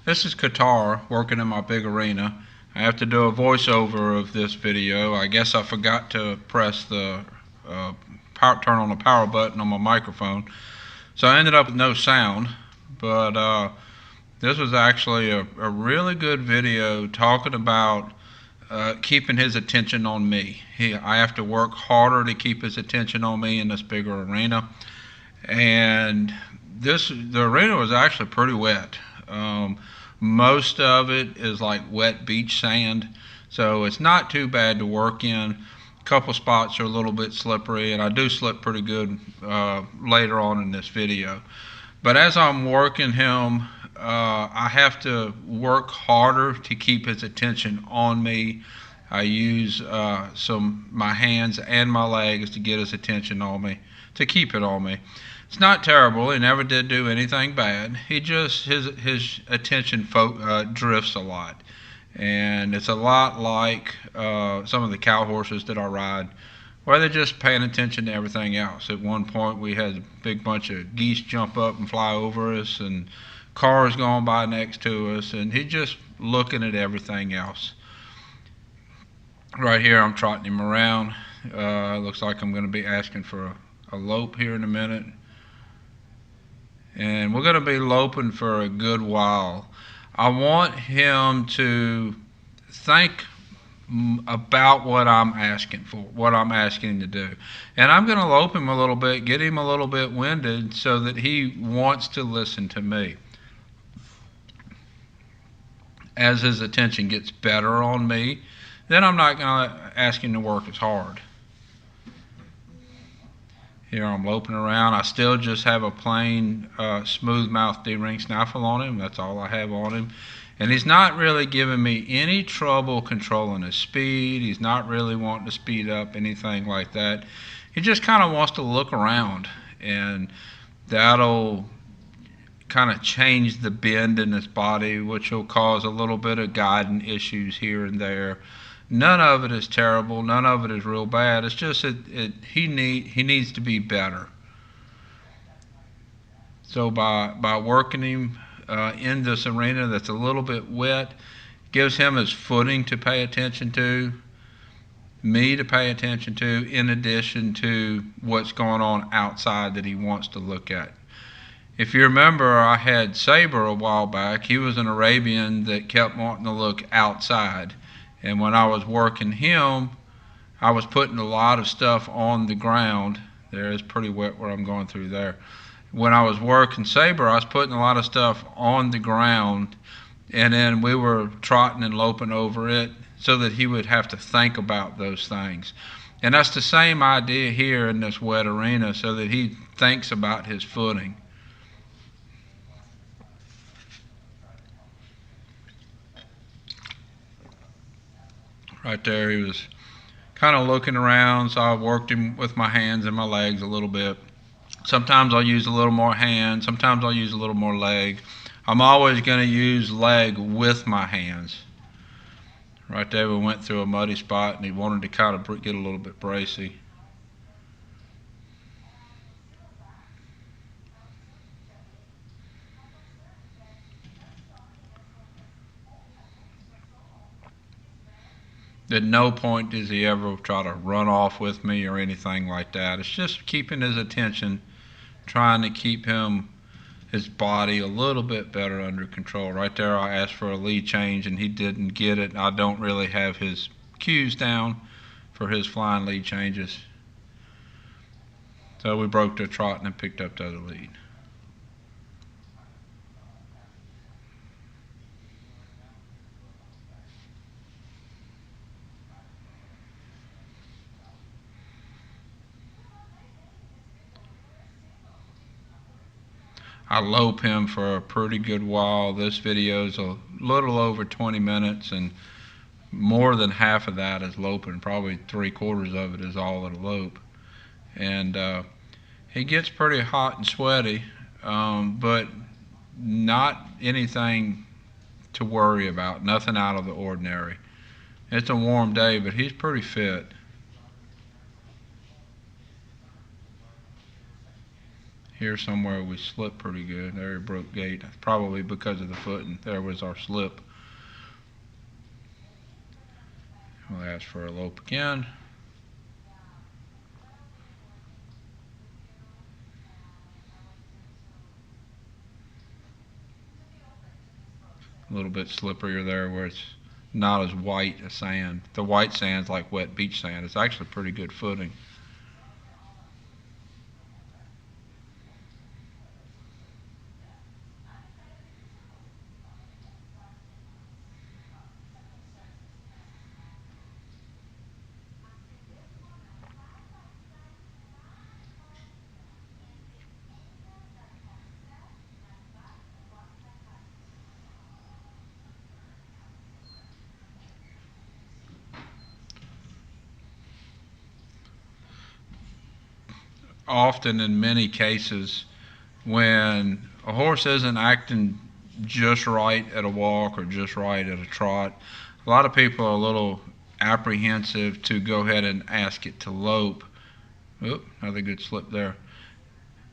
This is Qatar working in my big arena. I have to do a voiceover of this video. I guess I forgot to press the turn on the power button on my microphone. So I ended up with no sound, but this was actually a really good video talking about keeping his attention on me. I have to work harder to keep his attention on me in this bigger arena. And the arena was actually pretty wet. Most of it is like wet beach sand, so it's not too bad to work in. A couple spots are a little bit slippery, and I do slip pretty good later on in this video. But as I'm working him, I have to work harder to keep his attention on me. I use my hands and my legs to get his attention on me, to keep it on me. It's not terrible. He never did do anything bad. He just, his attention drifts a lot. And it's a lot like some of the cow horses that I ride, where they're just paying attention to everything else. At one point we had a big bunch of geese jump up and fly over us, and cars going by next to us, and he's just looking at everything else. Right here I'm trotting him around. Looks like I'm going to be asking for a lope here in a minute. And we're going to be loping for a good while. I want him to think about what I'm asking for, what I'm asking him to do. And I'm going to lope him a little bit, get him a little bit winded so that he wants to listen to me. As his attention gets better on me, then I'm not going to ask him to work as hard. Here I'm loping around. I still just have a plain smooth mouth D-ring snaffle on him. That's all I have on him. And he's not really giving me any trouble controlling his speed. He's not really wanting to speed up, anything like that. He just kind of wants to look around, and that'll kind of change the bend in his body, which will cause a little bit of guiding issues here and there. None of it is terrible. None of it is real bad. It's just that he needs to be better. So by working him in this arena that's a little bit wet, gives him his footing to pay attention to, me to pay attention to, in addition to what's going on outside that he wants to look at. If you remember, I had Saber a while back. He was an Arabian that kept wanting to look outside. And when I was working him, I was putting a lot of stuff on the ground. There, it's pretty wet where I'm going through there. When I was working Saber, I was putting a lot of stuff on the ground, and then we were trotting and loping over it so that he would have to think about those things. And that's the same idea here in this wet arena, so that he thinks about his footing. Right there, he was kind of looking around, so I worked him with my hands and my legs a little bit. Sometimes I'll use a little more hand, sometimes I'll use a little more leg. I'm always going to use leg with my hands. Right there, we went through a muddy spot, and he wanted to kind of get a little bit bracy. At no point does he ever try to run off with me or anything like that. It's just keeping his attention, trying to keep his body a little bit better under control. Right there I asked for a lead change and he didn't get it. I don't really have his cues down for his flying lead changes. So we broke the trot and picked up the other lead. I lope him for a pretty good while. This video is a little over 20 minutes, and more than half of that is loping. Probably 3/4 of it is all at a lope. And he gets pretty hot and sweaty, but not anything to worry about, nothing out of the ordinary. It's a warm day, but he's pretty fit. Here somewhere we slipped pretty good. There he broke gate, probably because of the foot, and there was our slip. We'll ask for a lope again. A little bit slipperier there where it's not as white as sand. The white sand's like wet beach sand. It's actually pretty good footing. Often, in many cases, when a horse isn't acting just right at a walk or just right at a trot, a lot of people are a little apprehensive to go ahead and ask it to lope. Oop, another good slip there.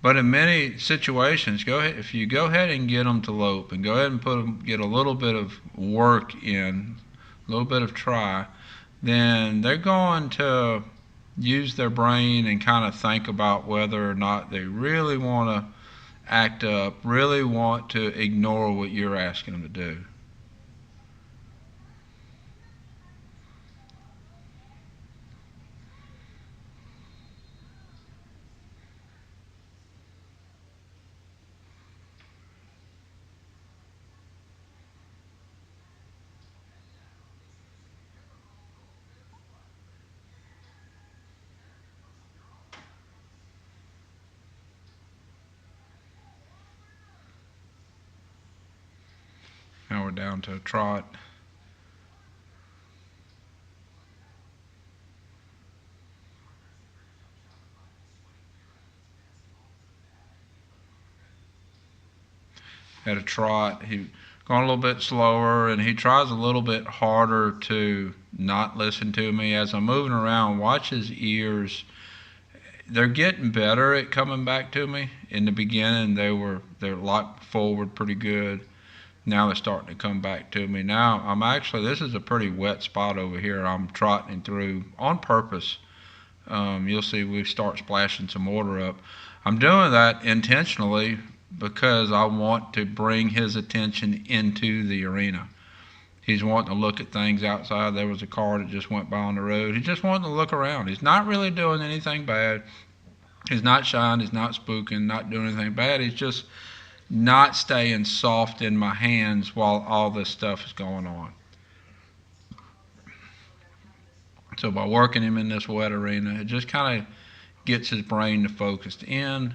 But in many situations, go ahead, if you go ahead and get them to lope and go ahead and get a little bit of work in, a little bit of try, then they're going to use their brain and kind of think about whether or not they really want to act up, really want to ignore what you're asking them to do. Now we're down to a trot. At a trot, he going a little bit slower, and he tries a little bit harder to not listen to me. As I'm moving around, watch his ears. They're getting better at coming back to me. In the beginning, they're locked forward pretty good. Now they're starting to come back to me. Now this is a pretty wet spot over here. I'm trotting through on purpose. You'll see we start splashing some water up. I'm doing that intentionally because I want to bring his attention into the arena. He's wanting to look at things outside. There was a car that just went by on the road. He's just wanting to look around. He's not really doing anything bad. He's not shying. He's not spooking, not doing anything bad. He's just not staying soft in my hands while all this stuff is going on. So by working him in this wet arena, it just kind of gets his brain to focus in,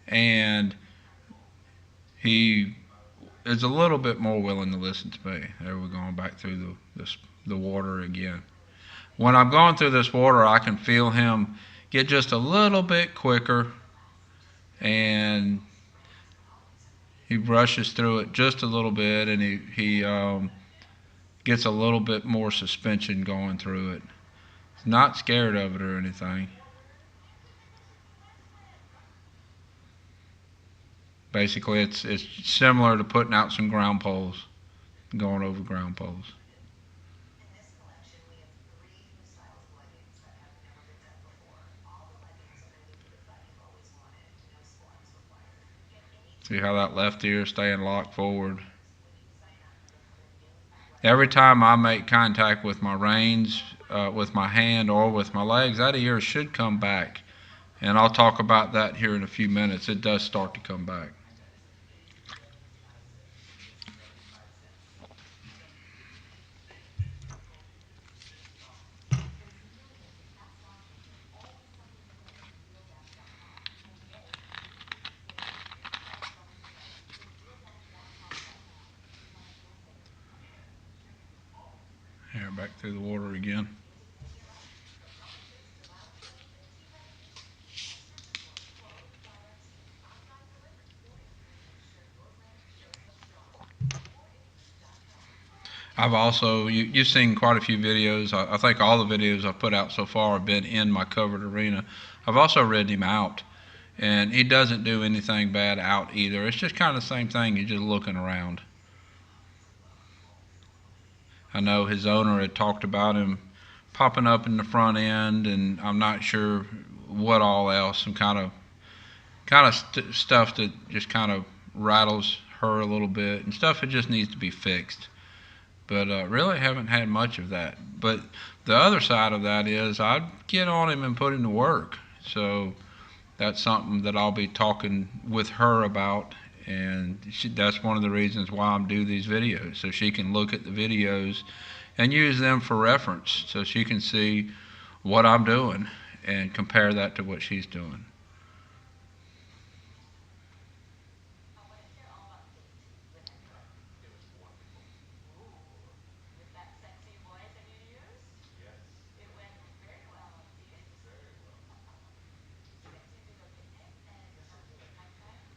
and he is a little bit more willing to listen to me. There we're going back through the water again. When I'm going through this water, I can feel him get just a little bit quicker, and he brushes through it just a little bit, and he gets a little bit more suspension going through it. He's not scared of it or anything. Basically, it's similar to putting out some ground poles, going over ground poles. See how that left ear is staying locked forward. Every time I make contact with my reins, with my hand or with my legs, that ear should come back. And I'll talk about that here in a few minutes. It does start to come back. Here, back through the water again. I've also, you've seen quite a few videos. I think all the videos I've put out so far have been in my covered arena. I've also ridden him out, and he doesn't do anything bad out either. It's just kind of the same thing. You're just looking around. I know his owner had talked about him popping up in the front end, and I'm not sure what all else. Some kind of stuff that just kind of rattles her a little bit, and stuff that just needs to be fixed. But really haven't had much of that. But the other side of that is I'd get on him and put him to work. So that's something that I'll be talking with her about, and that's one of the reasons why I'm doing these videos, so she can look at the videos and use them for reference, so she can see what I'm doing and compare that to what she's doing.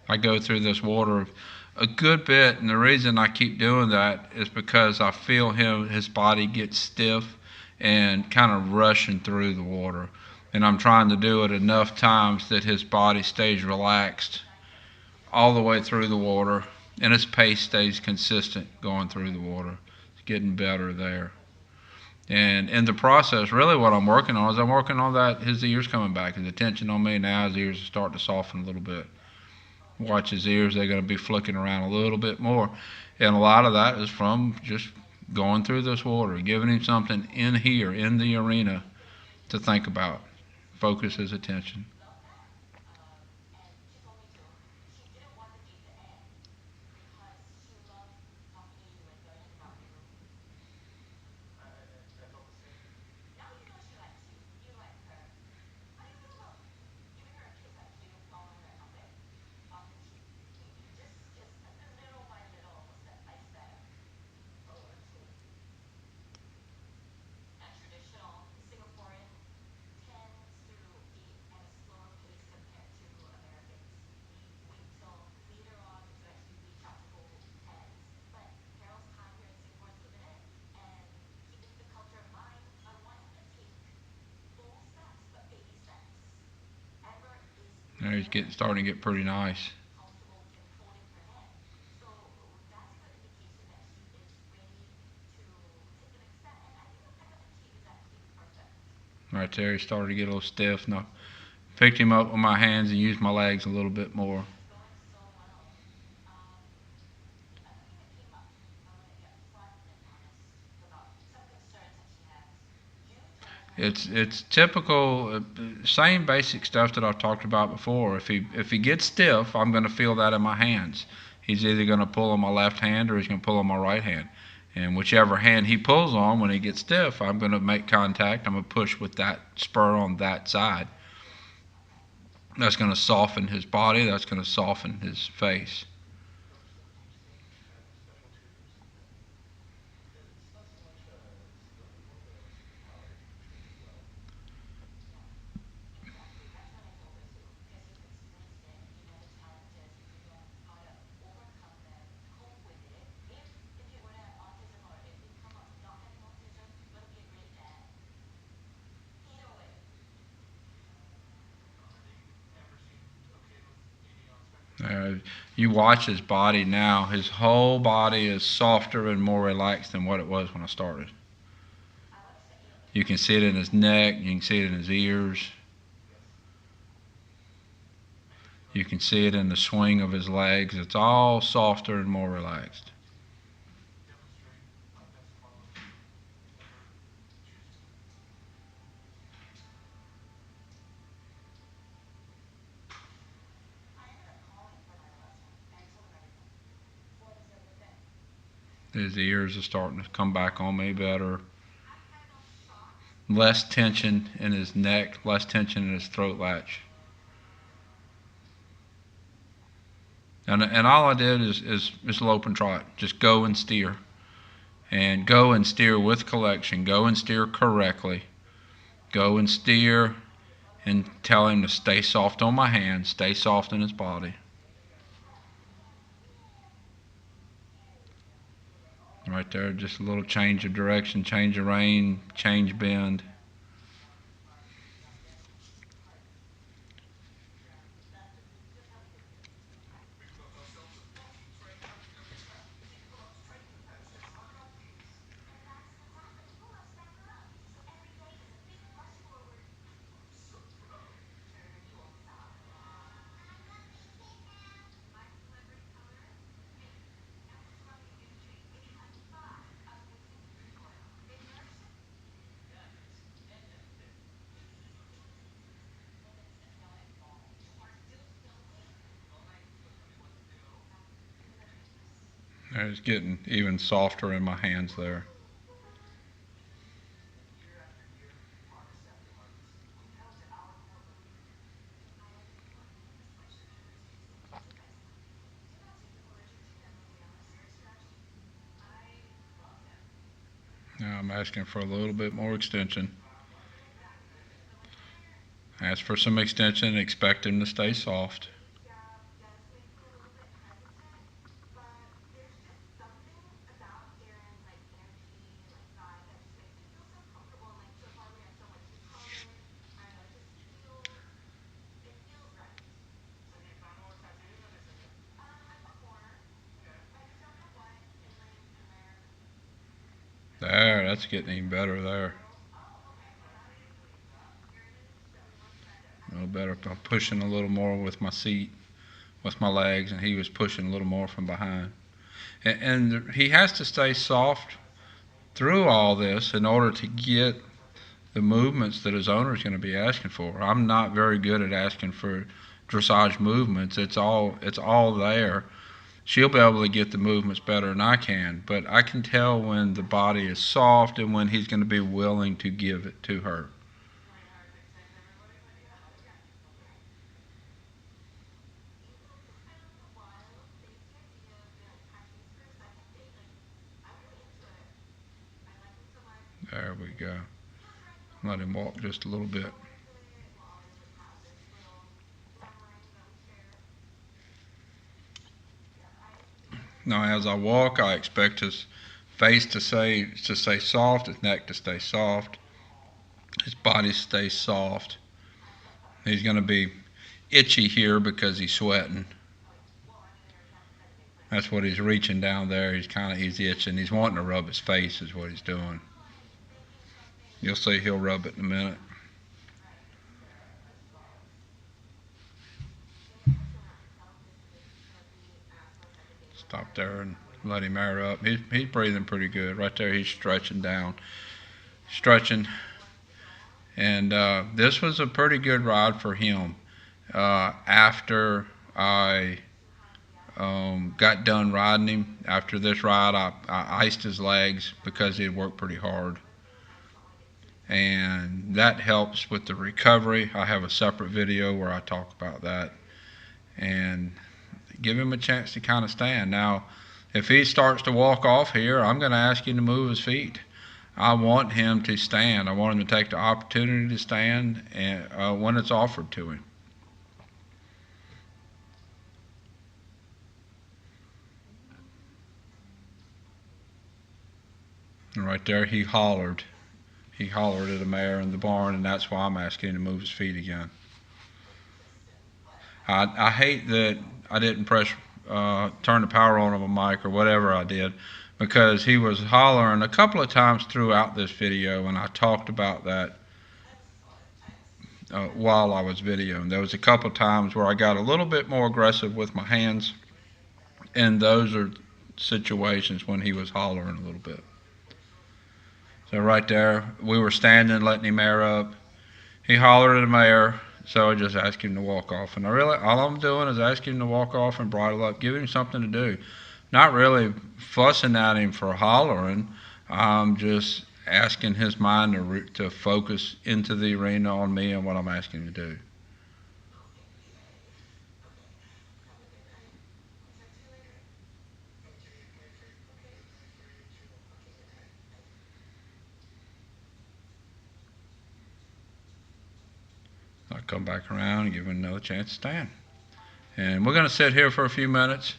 I go through this water a good bit, and the reason I keep doing that is because I feel his body get stiff and kind of rushing through the water. And I'm trying to do it enough times that his body stays relaxed all the way through the water, and his pace stays consistent going through the water. It's getting better there. And in the process, really what I'm working on is I'm working on that his ears coming back, his attention on me. Now his ears are starting to soften a little bit. Watch his ears, they're going to be flicking around a little bit more. And a lot of that is from just going through this water, giving him something in here, in the arena, to think about, focus his attention. Now he's starting to get pretty nice. Right there, he started to get a little stiff. And I picked him up with my hands and used my legs a little bit more. It's typical, same basic stuff that I've talked about before. If he gets stiff, I'm going to feel that in my hands. He's either going to pull on my left hand or he's going to pull on my right hand. And whichever hand he pulls on when he gets stiff, I'm going to make contact. I'm going to push with that spur on that side. That's going to soften his body. That's going to soften his face. You watch his body now. His whole body is softer and more relaxed than what it was when I started. You can see it in his neck. You can see it in his ears. You can see it in the swing of his legs. It's all softer and more relaxed. His ears are starting to come back on me better. Less tension in his neck, less tension in his throat latch. And all I did is lope and trot. Just go and steer. And go and steer with collection. Go and steer correctly. Go and steer and tell him to stay soft on my hands, stay soft in his body. Right there, just a little change of direction, change of rein, change bend. It's getting even softer in my hands there. Now I'm asking for a little bit more extension. Ask for some extension, expect him to stay soft. There, that's getting even better there. A little better. I'm pushing a little more with my seat, with my legs, and he was pushing a little more from behind. And he has to stay soft through all this in order to get the movements that his owner is going to be asking for. I'm not very good at asking for dressage movements. It's all there. She'll be able to get the movements better than I can, but I can tell when the body is soft and when he's going to be willing to give it to her. There we go. Let him walk just a little bit. Now, as I walk, I expect his face to stay soft, his neck to stay soft, his body to stay soft. He's going to be itchy here because he's sweating. That's what he's reaching down there. He's itching. He's wanting to rub his face is what he's doing. You'll see he'll rub it in a minute. Stop there and let him air up. He's breathing pretty good. Right there, he's stretching down. Stretching. And this was a pretty good ride for him. After I got done riding him, after this ride, I iced his legs because he had worked pretty hard. And that helps with the recovery. I have a separate video where I talk about that. And give him a chance to kind of stand. Now, if he starts to walk off here, I'm going to ask him to move his feet. I want him to stand. I want him to take the opportunity to stand and, when it's offered to him. And right there, he hollered. He hollered at a mare in the barn, and that's why I'm asking him to move his feet again. I hate that I didn't turn the power on a mic or whatever I did, because he was hollering a couple of times throughout this video, and I talked about that while I was videoing. There was a couple of times where I got a little bit more aggressive with my hands, and those are situations when he was hollering a little bit. So right there, we were standing, letting him air up. He hollered at the mare, so I just asked him to walk off. And all I'm doing is asking him to walk off and bridle up, give him something to do. Not really fussing at him for hollering. I'm just asking his mind to focus into the arena on me and what I'm asking him to do. I'll come back around and give him another chance to stand. And we're going to sit here for a few minutes,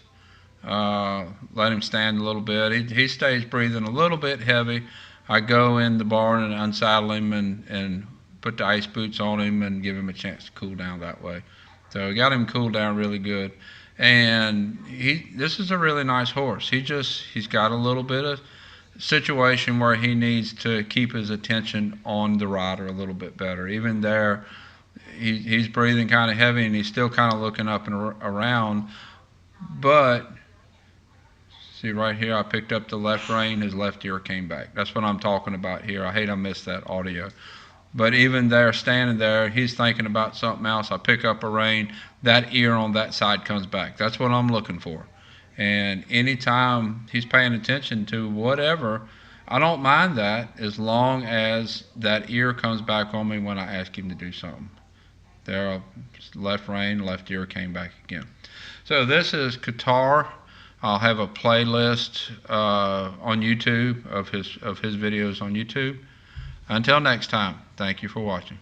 let him stand a little bit. He stays breathing a little bit heavy. I go in the barn and unsaddle him and put the ice boots on him and give him a chance to cool down that way. So I got him cooled down really good. And this is a really nice horse. He's got a little bit of situation where he needs to keep his attention on the rider a little bit better. Even there, he's breathing kind of heavy and he's still kind of looking up and around. But see right here, I picked up the left rein, his left ear came back. That's what I'm talking about here. I hate I missed that audio. But even there, standing there, he's thinking about something else. I pick up a rein, that ear on that side comes back. That's what I'm looking for. And anytime he's paying attention to whatever, I don't mind that as long as that ear comes back on me when I ask him to do something. There, left rein, left ear came back again. So this is Qatar. I'll have a playlist on YouTube of his videos on YouTube. Until next time, thank you for watching.